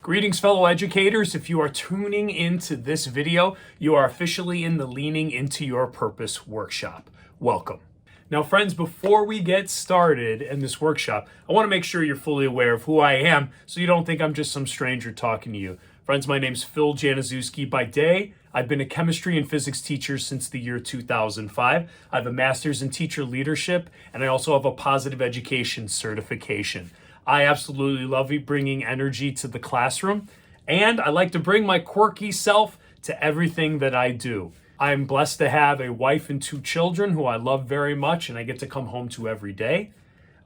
Greetings, fellow educators. If you are tuning into this video, you are officially in the Leaning Into Your Purpose workshop. Welcome. Now, friends, before we get started in this workshop, I want to make sure you're fully aware of who I am so you don't think I'm just some stranger talking to you. Friends, my name's Phil Januszewski by day. I've been a chemistry and physics teacher since the year 2005. I have a master's in teacher leadership, and I also have a positive education certification. I absolutely love bringing energy to the classroom, and I like to bring my quirky self to everything that I do. I'm blessed to have a wife and 2 children who I love very much, and I get to come home to every day.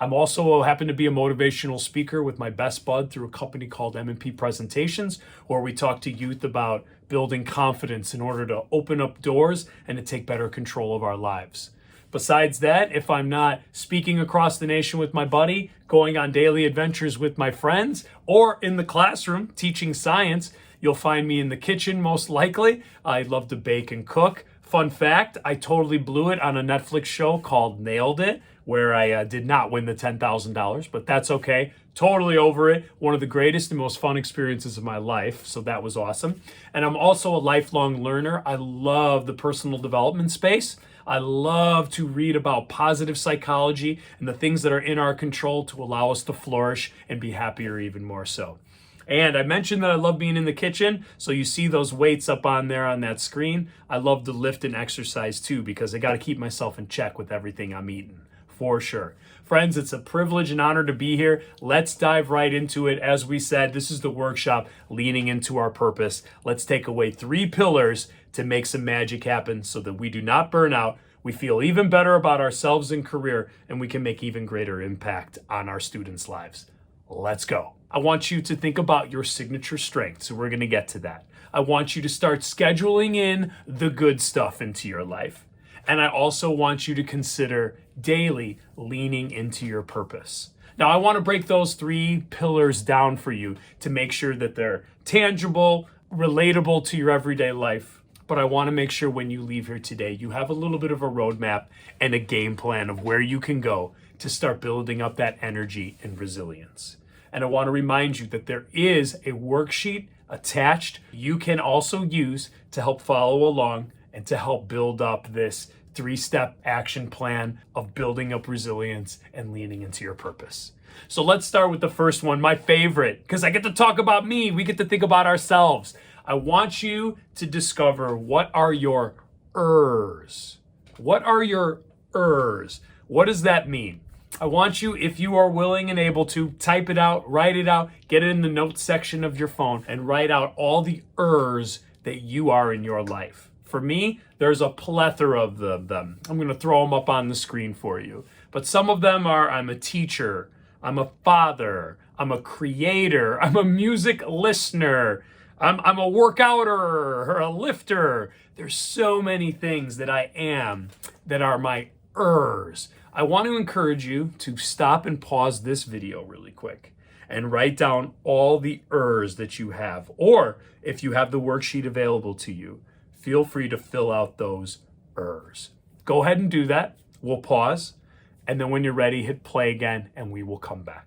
I'm also happen to be a motivational speaker with my best bud through a company called M&P Presentations, where we talk to youth about building confidence in order to open up doors and to take better control of our lives. Besides that, if I'm not speaking across the nation with my buddy, going on daily adventures with my friends, or in the classroom teaching science, you'll find me in the kitchen most likely. I love to bake and cook. Fun fact, I totally blew it on a Netflix show called 𝐒𝐏𝐄𝐀𝐄𝐑, where I did not win the $10,000, but that's okay. Totally over it. One of the greatest and most fun experiences of my life, so that was awesome. And I'm also a lifelong learner. I love the personal development space. I love to read about positive psychology and the things that are in our control to allow us to flourish and be happier even more so. And I mentioned that I love being in the kitchen, so you see those weights up on there on that screen. I love to lift and exercise too, because I got to keep myself in check with everything I'm eating, for sure. Friends, it's a privilege and honor to be here. Let's dive right into it. As we said, this is the workshop, Leaning Into Our Purpose. Let's take away 3 pillars to make some magic happen so that we do not burn out, we feel even better about ourselves and career, and we can make even greater impact on our students' lives. Let's go. I want you to think about your signature strengths, so we're going to get to that. I want you to start scheduling in the good stuff into your life. And I also want you to consider daily leaning into your purpose. Now, I want to break those 3 pillars down for you to make sure that they're tangible, relatable to your everyday life. But I want to make sure when you leave here today, you have a little bit of a roadmap and a game plan of where you can go to start building up that energy and resilience. And I want to remind you that there is a worksheet attached you can also use to help follow along and to help build up this 3-step action plan of building up resilience and leaning into your purpose. So let's start with the first one, my favorite, because I get to talk about me. We get to think about ourselves. I want you to discover, what are your ers? What are your ers? What does that mean? I want you, if you are willing and able to, type it out, write it out, get it in the notes section of your phone, and write out all the ers that you are in your life. For me, there's a plethora of them. I'm going to throw them up on the screen for you. But some of them are, I'm a teacher, I'm a father, I'm a creator, I'm a music listener, I'm a workouter or a lifter. There's so many things that I am that are my ers. I want to encourage you to stop and pause this video really quick and write down all the ers that you have. Or if you have the worksheet available to you, feel free to fill out those ers. Go ahead and do that. We'll pause. And then when you're ready, hit play again and we will come back.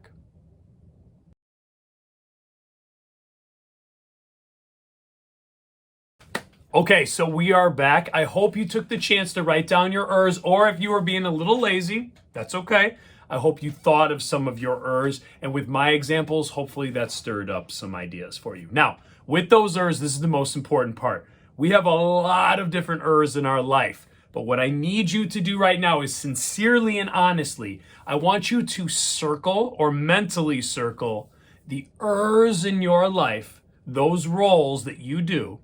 Okay, so we are back. I hope you took the chance to write down your ers, or if you were being a little lazy, that's okay. I hope you thought of some of your ers, and with my examples, hopefully that stirred up some ideas for you. Now, with those ers, this is the most important part. We have a lot of different ers in our life, but what I need you to do right now is sincerely and honestly, I want you to circle or mentally circle the ers in your life, those roles that you do.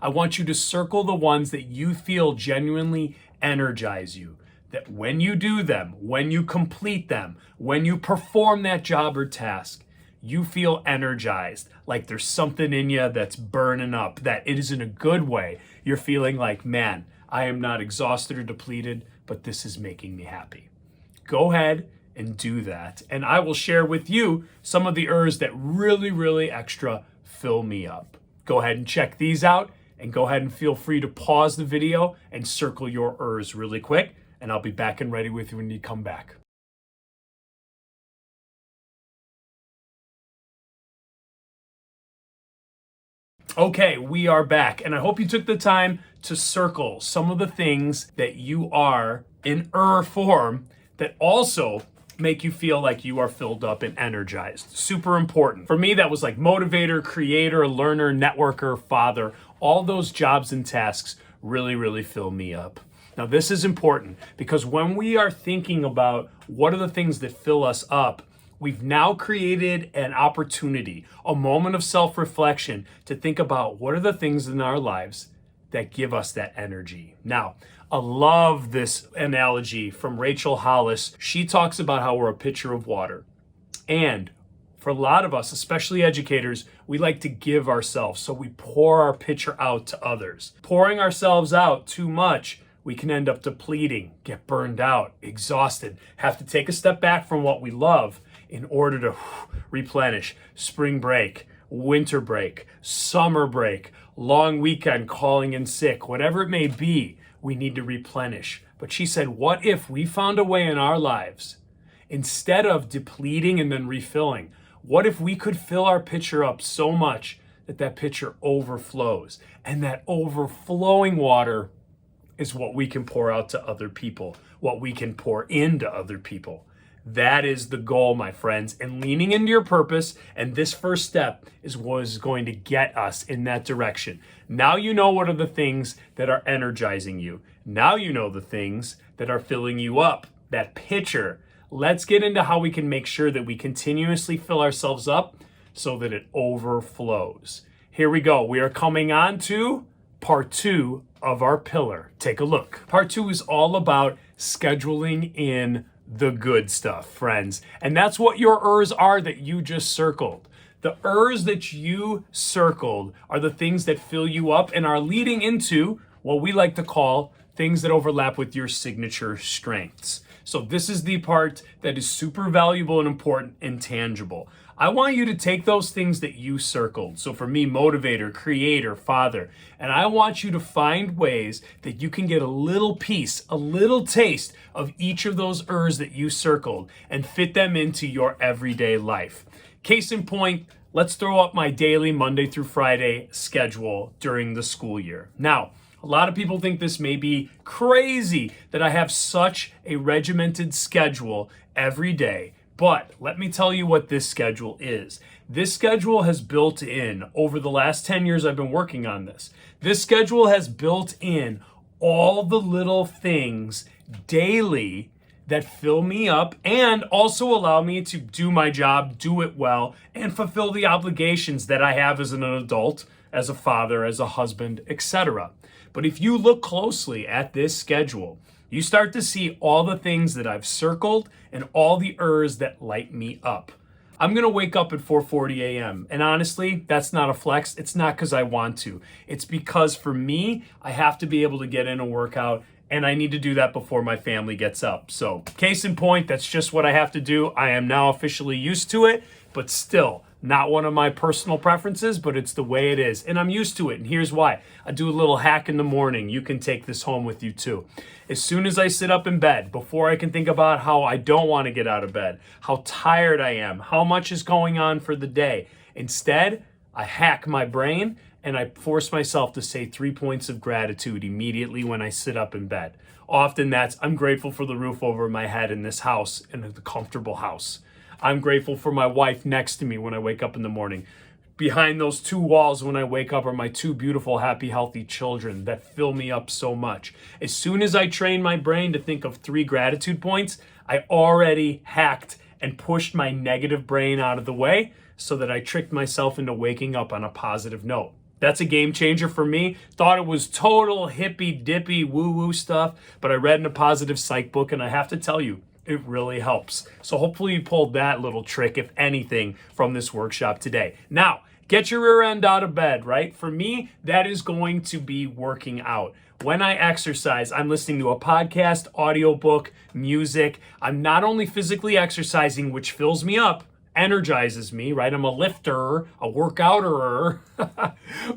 I want you to circle the ones that you feel genuinely energize you. That when you do them, when you complete them, when you perform that job or task, you feel energized, like there's something in you that's burning up, that it is in a good way. You're feeling like, man, I am not exhausted or depleted, but this is making me happy. Go ahead and do that. And I will share with you some of the ers that really, really extra fill me up. Go ahead and check these out. And go ahead and feel free to pause the video and circle your ers really quick. And I'll be back and ready with you when you come back. Okay, we are back, and I hope you took the time to circle some of the things that you are in form that also make you feel like you are filled up and energized. Super important. For me, that was like motivator, creator, learner, networker, father. All those jobs and tasks really fill me up. Now, this is important because when we are thinking about what are the things that fill us up, we've now created an opportunity, a moment of self-reflection to think about what are the things in our lives that give us that energy. Now, I love this analogy from Rachel Hollis. She talks about how we're a pitcher of water. And for a lot of us, especially educators, we like to give ourselves. So we pour our pitcher out to others. Pouring ourselves out too much, we can end up depleting, get burned out, exhausted, have to take a step back from what we love in order to replenish. Spring break, winter break, summer break, long weekend, calling in sick, whatever it may be, we need to replenish. But she said, what if we found a way in our lives, instead of depleting and then refilling, what if we could fill our pitcher up so much that that pitcher overflows? And that overflowing water is what we can pour out to other people, what we can pour into other people. That is the goal, my friends, and leaning into your purpose. And this first step is what is going to get us in that direction. Now you know what are the things that are energizing you. Now you know the things that are filling you up, that pitcher. Let's get into how we can make sure that we continuously fill ourselves up so that it overflows. Here we go. We are coming on to part 2 of our pillar. Take a look. Part 2 is all about scheduling in the good stuff, friends. And that's what your ers are that you just circled. The ers that you circled are the things that fill you up and are leading into what we like to call things that overlap with your signature strengths. So this is the part that is super valuable and important and tangible. I want you to take those things that you circled. So for me, motivator, creator, father, and I want you to find ways that you can get a little piece, a little taste of each of those ers that you circled and fit them into your everyday life. Case in point, let's throw up my daily Monday through Friday schedule during the school year. Now, a lot of people think this may be crazy that I have such a regimented schedule every day. But let me tell you what this schedule is. This schedule has built in, over the last 10 years I've been working on this, this schedule has built in all the little things daily that fill me up and also allow me to do my job, do it well, and fulfill the obligations that I have as an adult, as a father, as a husband, etc. But if you look closely at this schedule, you start to see all the things that I've circled and all the ers that light me up. I'm going to wake up at 4:40 a.m. And honestly, that's not a flex. It's not because I want to. It's because for me, I have to be able to get in a workout and I need to do that before my family gets up. So case in point, that's just what I have to do. I am now officially used to it, but still not one of my personal preferences, but it's the way it is. And I'm used to it. And here's why. I do a little hack in the morning. You can take this home with you too. As soon as I sit up in bed, before I can think about how I don't want to get out of bed, how tired I am, how much is going on for the day, instead, I hack my brain and I force myself to say 3 points of gratitude immediately when I sit up in bed. Often that's, I'm grateful for the roof over my head in this house, in the comfortable house. I'm grateful for my wife next to me when I wake up in the morning. Behind those 2 walls when I wake up are my 2 beautiful, happy, healthy children that fill me up so much. As soon as I train my brain to think of 3 gratitude points, I already hacked and pushed my negative brain out of the way so that I tricked myself into waking up on a positive note. That's a game changer for me. Thought it was total hippy dippy woo-woo stuff, but I read in a positive psych book and I have to tell you, it really helps. So hopefully you pulled that little trick, if anything, from this workshop today. Now, get your rear end out of bed, right? For me, that is going to be working out. When I exercise, I'm listening to a podcast, audiobook, music. I'm not only physically exercising, which fills me up, energizes me, right? I'm a lifter, a workouter,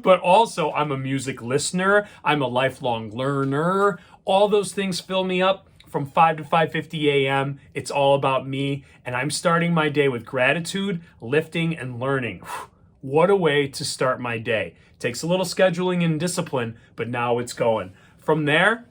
but also I'm a music listener. I'm a lifelong learner. All those things fill me up. From 5 to 5:50 a.m., it's all about me, and I'm starting my day with gratitude, lifting, and learning. What a way to start my day. Takes a little scheduling and discipline, but now it's going. From there,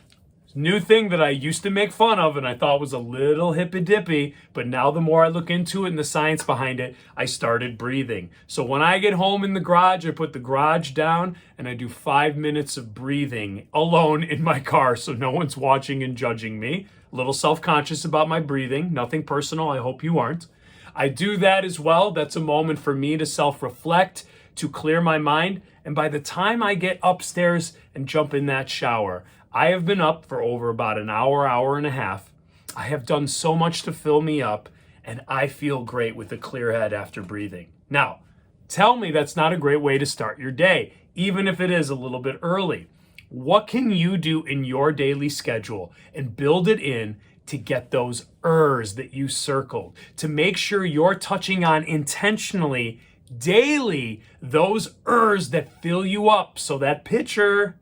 new thing that I used to make fun of and I thought was a little hippy-dippy, but now the more I look into it and the science behind it, I started breathing. So when I get home in the garage, I put the garage down and I do 5 minutes of breathing alone in my car so no one's watching and judging me. A little self-conscious about my breathing, nothing personal, I hope you aren't. I do that as well. That's a moment for me to self-reflect, to clear my mind, and by the time I get upstairs and jump in that shower, I have been up for over about an hour, hour and a half. I have done so much to fill me up, and I feel great with a clear head after breathing. Now, tell me that's not a great way to start your day, even if it is a little bit early. What can you do in your daily schedule and build it in to get those ers that you circled, to make sure you're touching on intentionally daily those ers that fill you up so that pitcher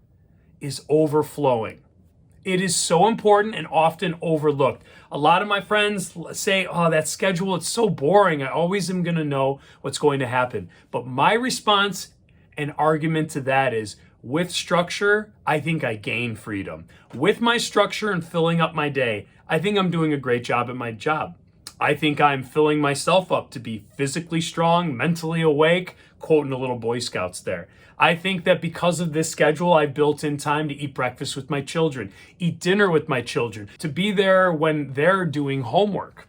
is overflowing. It is so important and often overlooked. A lot of my friends say, oh, that schedule, it's so boring. I always am going to know what's going to happen. But my response and argument to that is, with structure, I think I gain freedom. With my structure and filling up my day, I think I'm doing a great job at my job. I think I'm filling myself up to be physically strong, mentally awake, quoting a little Boy Scouts there. I think that because of this schedule, I've built in time to eat breakfast with my children, eat dinner with my children, to be there when they're doing homework.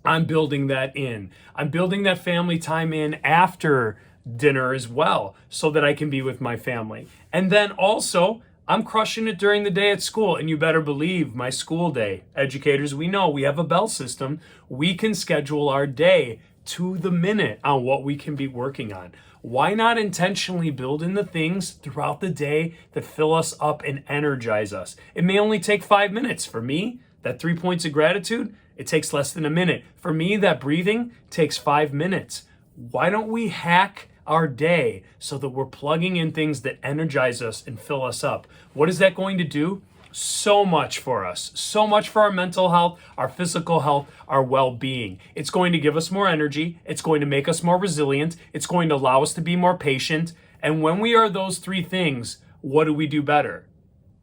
I'm building that in. I'm building that family time in after dinner as well, so that I can be with my family. And then also, I'm crushing it during the day at school, and you better believe my school day. Educators, we know we have a bell system. We can schedule our day to the minute on what we can be working on. Why not intentionally build in the things throughout the day that fill us up and energize us? It may only take 5 minutes. For me, that 3 points of gratitude, it takes less than a minute. For me, that breathing takes 5 minutes. Why don't we hack our day so that we're plugging in things that energize us and fill us up? What is that going to do? So much for us, so much for our mental health, our physical health, our well-being. It's going to give us more energy. It's going to make us more resilient. It's going to allow us to be more patient. And when we are those three things, what do we do better?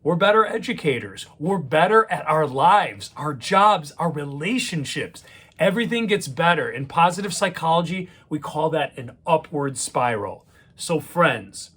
We're better educators. We're better at our lives, our jobs, our relationships. Everything gets better. In positive psychology, we call that an upward spiral. So friends,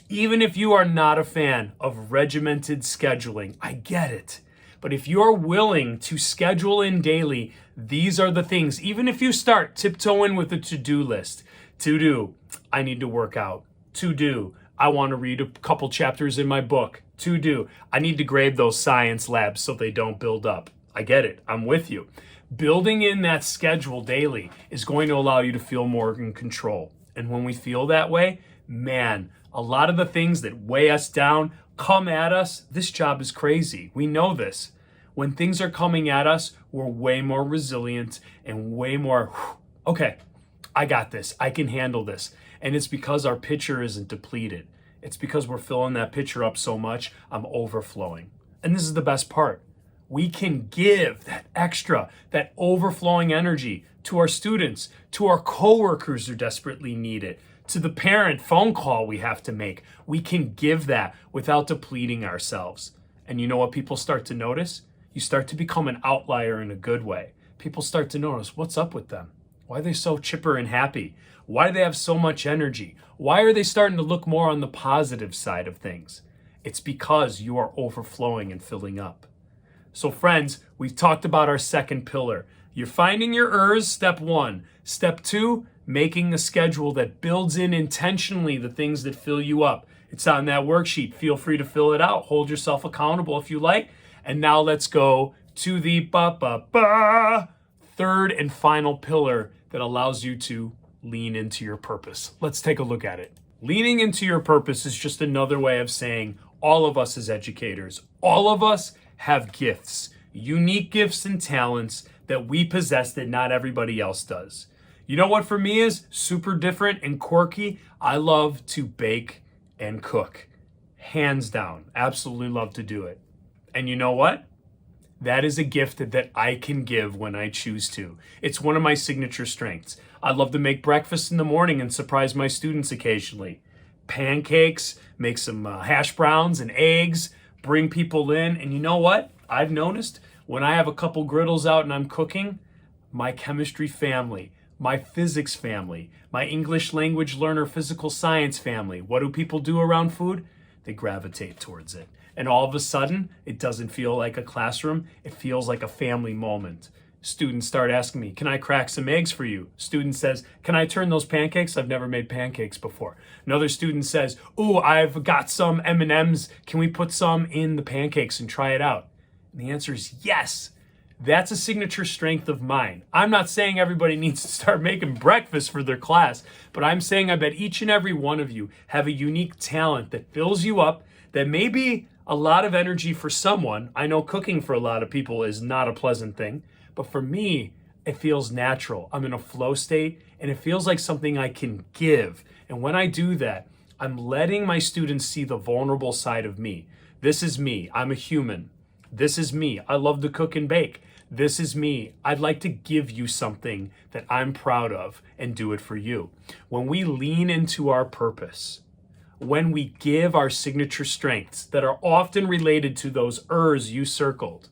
even if you are not a fan of regimented scheduling, I get it. But if you're willing to schedule in daily, these are the things. Even if you start tiptoeing with a to-do list. To do, I need to work out. To do, I want to read a couple chapters in my book. To do, I need to grade those science labs so they don't build up. I get it. I'm with you. Building in that schedule daily is going to allow you to feel more in control. And when we feel that way, man, a lot of the things that weigh us down come at us. This job is crazy. We know this. When things are coming at us, we're way more resilient and way more, okay, I got this. I can handle this. And it's because our pitcher isn't depleted. It's because we're filling that pitcher up so much, I'm overflowing. And this is the best part. We can give that extra, that overflowing energy to our students, to our coworkers who desperately need it, to the parent phone call we have to make. We can give that without depleting ourselves. And you know what people start to notice? You start to become an outlier in a good way. People start to notice, what's up with them? Why are they so chipper and happy? Why do they have so much energy? Why are they starting to look more on the positive side of things? It's because you are overflowing and filling up. So friends, we've talked about our second pillar. You're finding your ers, step one. Step two, making a schedule that builds in intentionally the things that fill you up. It's on that worksheet. Feel free to fill it out. Hold yourself accountable if you like. And now let's go to the third and final pillar that allows you to lean into your purpose. Let's take a look at it. Leaning into your purpose is just another way of saying all of us as educators, all of us have gifts, unique gifts and talents that we possess that not everybody else does. You know what for me is super different and quirky? I love to bake and cook. Hands down. Absolutely love to do it. And you know what? That is a gift that I can give when I choose to. It's one of my signature strengths. I love to make breakfast in the morning and surprise my students occasionally. Pancakes, make some hash browns and eggs, bring people in. And you know what? I've noticed when I have a couple griddles out and I'm cooking, my chemistry family, my physics family, my English language learner physical science family, what do people do around food? They gravitate towards it. And all of a sudden, it doesn't feel like a classroom. It feels like a family moment. Students start asking me, can I crack some eggs for you? Student says, can I turn those pancakes? I've never made pancakes before. Another student says, ooh, I've got some M&Ms. Can we put some in the pancakes and try it out? And the answer is yes. That's a signature strength of mine. I'm not saying everybody needs to start making breakfast for their class, but I'm saying I bet each and every one of you have a unique talent that fills you up, that may be a lot of energy for someone. I know cooking for a lot of people is not a pleasant thing, but for me, it feels natural. I'm in a flow state and it feels like something I can give. And when I do that, I'm letting my students see the vulnerable side of me. This is me. I'm a human. This is me. I love to cook and bake. This is me. I'd like to give you something that I'm proud of and do it for you. When we lean into our purpose, when we give our signature strengths that are often related to those ers you circled,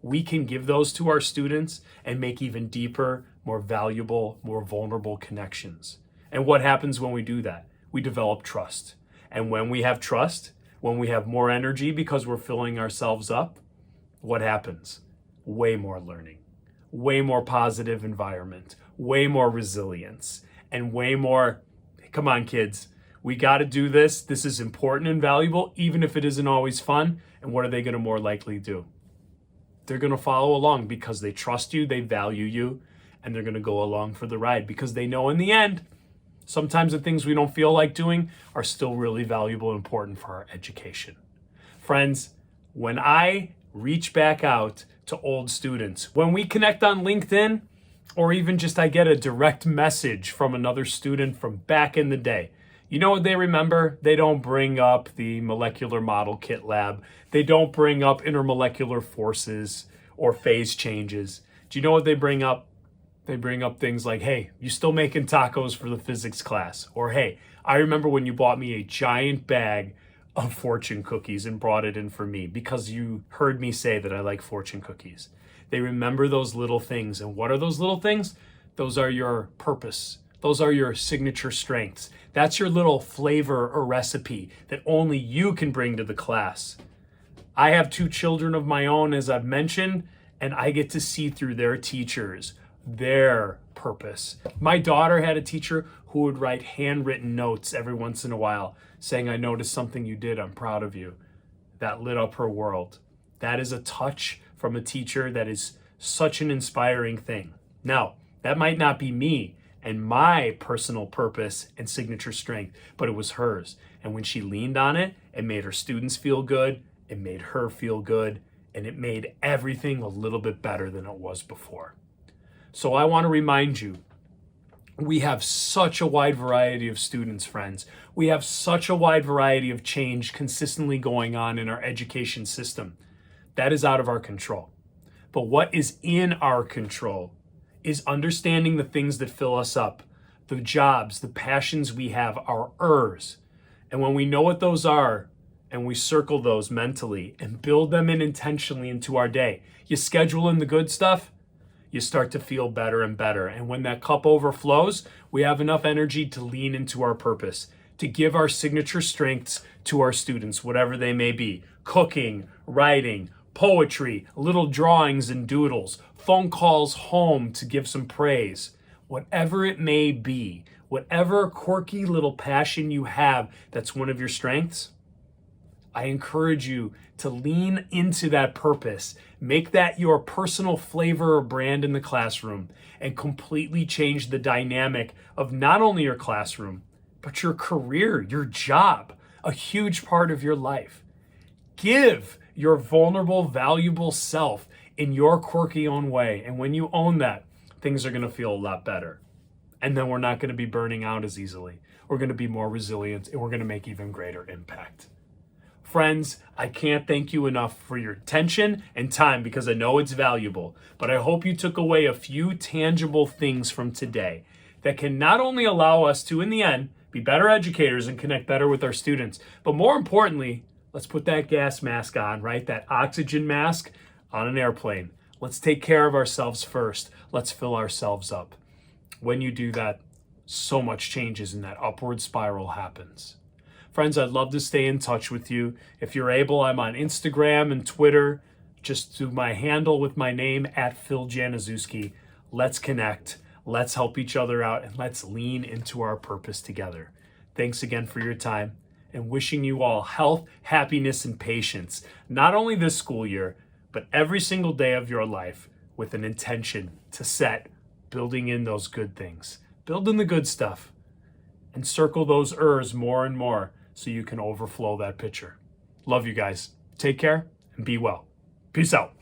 we can give those to our students and make even deeper, more valuable, more vulnerable connections. And what happens when we do that? We develop trust. And when we have trust, when we have more energy because we're filling ourselves up, what happens? Way more learning, way more positive environment, way more resilience, and way more, come on kids, we got to do this. This is important and valuable, even if it isn't always fun. And what are they going to more likely do? They're going to follow along because they trust you, they value you, and they're going to go along for the ride because they know in the end, sometimes the things we don't feel like doing are still really valuable and important for our education. Friends, when I reach back out to old students, when we connect on LinkedIn, or even just I get a direct message from another student from back in the day, you know what they remember? They don't bring up the molecular model kit lab. They don't bring up intermolecular forces or phase changes. Do you know what they bring up? They bring up things like, hey, you still making tacos for the physics class? Or, hey, I remember when you bought me a giant bag of fortune cookies and brought it in for me because you heard me say that I like fortune cookies. They remember those little things. And what are those little things? Those are your purpose. Those are your signature strengths. That's your little flavor or recipe that only you can bring to the class. I have 2 children of my own, as I've mentioned, and I get to see through their teachers, their purpose. My daughter had a teacher who would write handwritten notes every once in a while saying, I noticed something you did, I'm proud of you. That lit up her world. That is a touch from a teacher that is such an inspiring thing. Now, that might not be me and my personal purpose and signature strength, but it was hers. And when she leaned on it, it made her students feel good, it made her feel good, and it made everything a little bit better than it was before. So I want to remind you, we have such a wide variety of students, friends. We have such a wide variety of change consistently going on in our education system. That is out of our control. But what is in our control is understanding the things that fill us up, the jobs, the passions we have, our ers. And when we know what those are, and we circle those mentally and build them in intentionally into our day, you schedule in the good stuff, you start to feel better and better. And when that cup overflows, we have enough energy to lean into our purpose, to give our signature strengths to our students, whatever they may be. Cooking, writing, poetry, little drawings and doodles, phone calls home to give some praise. Whatever it may be, whatever quirky little passion you have that's one of your strengths, I encourage you to lean into that purpose. Make that your personal flavor or brand in the classroom and completely change the dynamic of not only your classroom, but your career, your job, a huge part of your life. Give your vulnerable, valuable self in your quirky own way. And when you own that, things are going to feel a lot better. And then we're not going to be burning out as easily. We're going to be more resilient and we're going to make even greater impact. Friends, I can't thank you enough for your attention and time because I know it's valuable, but I hope you took away a few tangible things from today. that can not only allow us to, in the end, be better educators and connect better with our students, but more importantly, let's put that gas mask on, right? That oxygen mask on an airplane. Let's take care of ourselves first. Let's fill ourselves up. When you do that, so much changes and that upward spiral happens. Friends, I'd love to stay in touch with you. If you're able, I'm on Instagram and Twitter. Just do my handle with my name at 𝐓𝐄𝐀𝐂𝐑. Let's connect. Let's help each other out, and let's lean into our purpose together. Thanks again for your time, and wishing you all health, happiness, and patience, not only this school year, but every single day of your life, with an intention to set, building in those good things, building the good stuff, and circle those ers more and more so you can overflow that pitcher. Love you guys. Take care and be well. Peace out.